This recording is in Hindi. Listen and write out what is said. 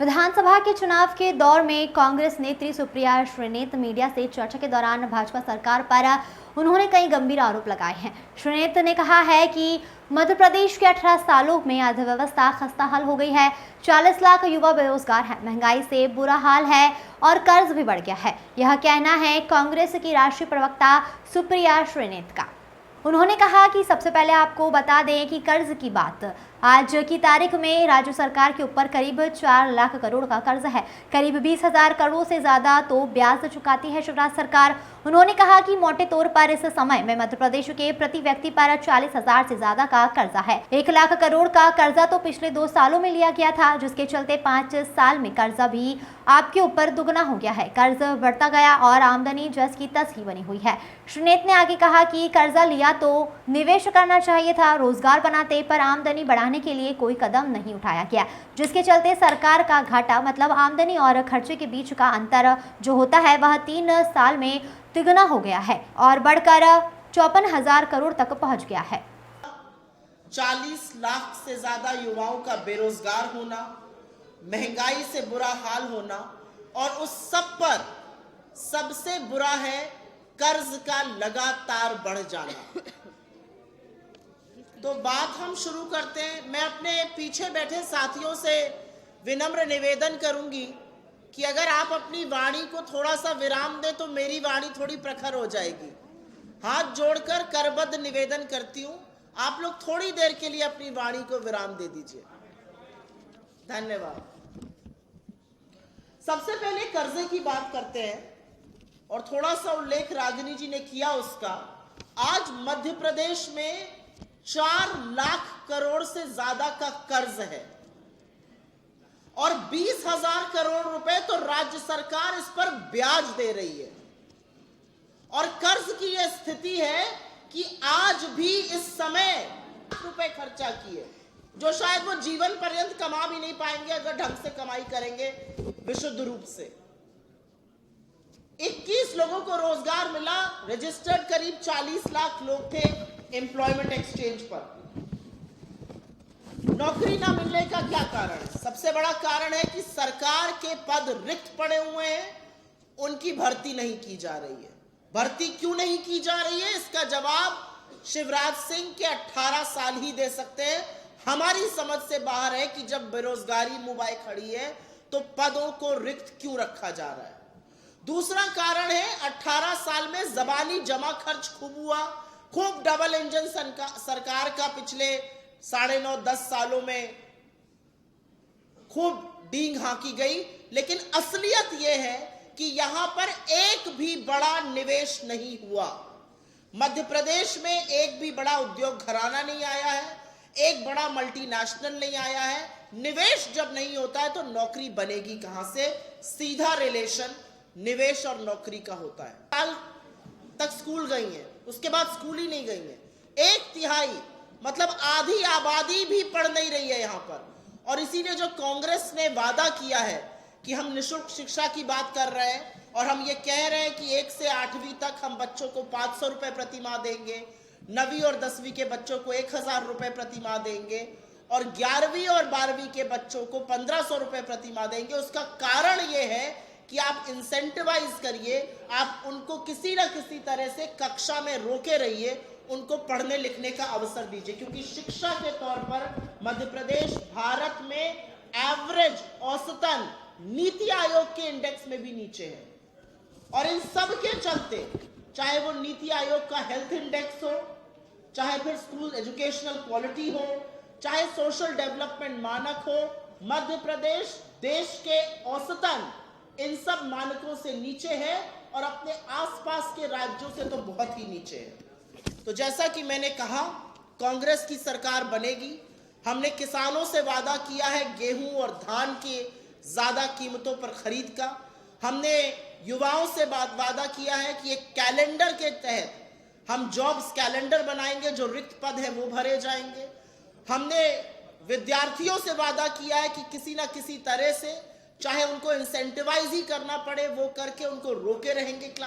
विधानसभा के चुनाव के दौर में कांग्रेस नेत्री सुप्रिया श्रीनेत मीडिया से चर्चा के दौरान भाजपा सरकार पर उन्होंने कई गंभीर आरोप लगाए हैं। श्रीनेत ने कहा है कि मध्य प्रदेश के 18 सालों में अर्थव्यवस्था खस्ताहाल हो गई है। 40 लाख युवा बेरोजगार हैं, महंगाई से बुरा हाल है और कर्ज भी बढ़ गया है। यह कहना है कांग्रेस की राष्ट्रीय प्रवक्ता सुप्रिया श्रीनेत का। उन्होंने कहा कि सबसे पहले आपको बता दें कि कर्ज की बात, आज की तारीख में राज्य सरकार के ऊपर करीब 4 लाख करोड़ का कर्ज है। करीब 20,000 करोड़ से ज्यादा तो ब्याज चुकाती है शिवराज सरकार। उन्होंने कहा कि मोटे तौर पर इस समय में मध्य प्रदेश के प्रति व्यक्ति पर 40,000 से ज्यादा का कर्जा है। 1 लाख करोड़ का कर्जा तो पिछले 2 सालों में लिया गया था, जिसके चलते 5 साल में कर्जा भी आपके ऊपर दुगना हो गया है। कर्ज बढ़ता गया और आमदनी जस की तस ही बनी हुई है। श्रीनेत ने आगे कहा कि कर्जा लिया तो निवेश करना चाहिए था, रोजगार बनाते, पर आमदनी बढ़ाने के लिए कोई कदम नहीं उठाया गया, जिसके चलते सरकार का घाटा मतलब आमदनी और खर्चे के बीच का अंतर जो होता है वह 3 साल में तिगुना हो गया है और बढ़कर 54,000 करोड़ तक पहुंच गया है। 40 लाख से ज्यादा युवाओं का बेरोजगार होना, महंगाई से बुरा हाल होना और उस सब पर सबसे बुरा है कर्ज का लगातार बढ़ जाना। तो बात हम शुरू करते हैं। मैं अपने पीछे बैठे साथियों से विनम्र निवेदन करूंगी कि अगर आप अपनी वाणी को थोड़ा सा विराम दें तो मेरी वाणी थोड़ी प्रखर हो जाएगी। हाथ जोड़कर करबद्ध निवेदन करती हूं, आप लोग थोड़ी देर के लिए अपनी वाणी को विराम दे दीजिए। धन्यवाद। सबसे पहले कर्जे की बात करते हैं और थोड़ा सा उल्लेख रागिनी जी ने किया उसका। आज मध्य प्रदेश में 4 लाख करोड़ से ज्यादा का कर्ज है और 20,000 करोड़ रुपए तो राज्य सरकार इस पर ब्याज दे रही है। और कर्ज की यह स्थिति है कि आज भी इस समय रुपए खर्चा किए जो शायद वो जीवन पर्यंत कमा भी नहीं पाएंगे अगर ढंग से कमाई करेंगे विशुद्ध रूप से। 21 लोगों को रोजगार मिला, रजिस्टर्ड करीब 40 लाख लोग थे एम्प्लॉयमेंट एक्सचेंज पर। नौकरी ना मिलने का क्या कारण है? सबसे बड़ा कारण है कि सरकार के पद रिक्त पड़े हुए हैं, उनकी भर्ती नहीं की जा रही है। भर्ती क्यों नहीं की जा रही है, इसका जवाब शिवराज सिंह के 18 साल ही दे सकते हैं। हमारी समझ से बाहर है कि जब बेरोजगारी मुंह खड़ी है तो पदों को रिक्त क्यों रखा जा रहा है। दूसरा कारण है 18 साल में जबानी जमा खर्च खूब हुआ, खूब डबल इंजन सरकार का पिछले 9.5-10 सालों में खूब डींग हाँकी गई। लेकिन असलियत यह है कि यहां पर एक भी बड़ा निवेश नहीं हुआ। मध्य प्रदेश में एक भी बड़ा उद्योग घराना नहीं आया है, एक बड़ा मल्टीनेशनल नहीं आया है। निवेश जब नहीं होता है तो नौकरी बनेगी कहां से? सीधा रिलेशन निवेश और नौकरी का होता है। साल तक स्कूल गई हैं, उसके बाद स्कूल ही नहीं गई हैं। 1/3 मतलब आधी आबादी भी पढ़ नहीं रही है यहां पर। और इसीलिए जो कांग्रेस ने वादा किया है कि हम निःशुल्क शिक्षा की बात कर रहे हैं और हम ये कह रहे हैं कि 1 से 8वीं तक हम बच्चों को 500 रुपए प्रति माह देंगे, 9वीं और 10वीं के बच्चों को 1,000 रुपए प्रति माह देंगे और 11वीं और 12वीं के बच्चों को 1,500 रुपए प्रति माह देंगे। उसका कारण ये है कि आप इंसेंटिवाइज करिए, आप उनको किसी ना किसी तरह से कक्षा में रोके रहिए, उनको पढ़ने लिखने का अवसर दीजिए। क्योंकि शिक्षा के तौर पर मध्य प्रदेश भारत में एवरेज औसतन नीति आयोग के इंडेक्स में भी नीचे है। और इन सब के चलते चाहे वो नीति आयोग का हेल्थ इंडेक्स हो, चाहे फिर स्कूल एजुकेशनल क्वालिटी हो, चाहे सोशल डेवलपमेंट मानक हो, मध्य प्रदेश देश के औसतन इन सब मानकों से नीचे है और अपने आसपास के राज्यों से तो बहुत ही नीचे है। तो जैसा कि मैंने कहा, कांग्रेस की सरकार बनेगी। हमने किसानों से वादा किया है गेहूं और धान के ज्यादा कीमतों पर खरीद का। हमने युवाओं से वादा किया है कि एक कैलेंडर के तहत हम जॉब्स कैलेंडर बनाएंगे, जो रिक्त पद है वो भरे जाएंगे। हमने विद्यार्थियों से वादा किया है कि किसी ना किसी तरह से, चाहे उनको इंसेंटिवाइज ही करना पड़े, वो करके उनको रोके रहेंगे क्लास